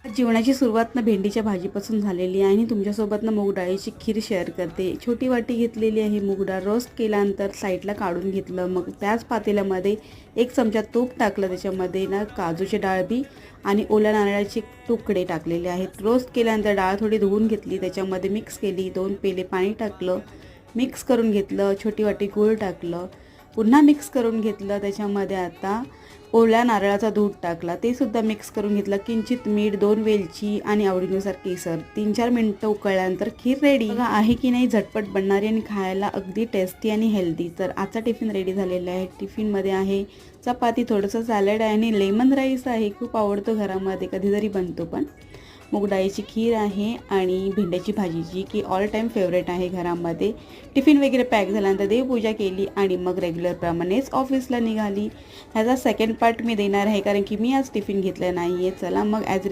जेवणाची सुरुवात ना भेंडीच्या भाजीपासून झालेली आहे आणि तुमच्यासोबत ना मूग डाळीची खीर शेअर करते. छोटी वाटी घेतलेली आहे मूग डाळ, रोस्ट केल्यानंतर साईडला काढून घेतलं. मग त्याच पातेल्यामध्ये 1 चमचा तूप टाकलं, त्याच्यामध्ये ना काजूचे डाळ बी आणि ओल्या नारळाचे तुकडे टाकलेले आहेत. रोस्ट केल्यानंतर डाळ थोडी धुवून घेतली, त्याच्यामध्ये मिक्स केली, 2 पेले पाणी टाकलं, मिक्स करून घेतलं. छोटी वाटी गूळ टाकलं, पुन्हा मिक्स करून घेतलं. त्याच्यामध्ये आता ओल्या नारळाचा दूध टाकला, ते सुद्धा मिक्स करून घेतलं. किंचित मीठ, 2 वेलची आणि आवडीनुसार केसर. 3-4 मिनिटं उकळल्यानंतर खीर रेडी. बघा आहे की नाही झटपट बनणारी आणि खायला अगदी टेस्टी आणि हेल्दी. तर आजचा टिफिन रेडी झालेला आहे. टिफिनमध्ये आहे चपाती, थोडंसं सॅलड आहे आणि लेमन राईस आहे. खूप आवडतो घरामध्ये, कधीतरी बनतो पण. मूग डाळीची खीर आहे आणि भेंड्याची भाजी, जी की ऑल टाईम फेवरेट आहे घरामध्ये. टिफिन वगैरे पॅक झाल्यानंतर देवपूजा केली आणि मग रेग्युलरप्रमाणेच ऑफिसला निघाली. ह्याचा सेकंड पार्ट मी देणार आहे, कारण की मी आज टिफिन घेतला नाही आहे. चला मग ॲज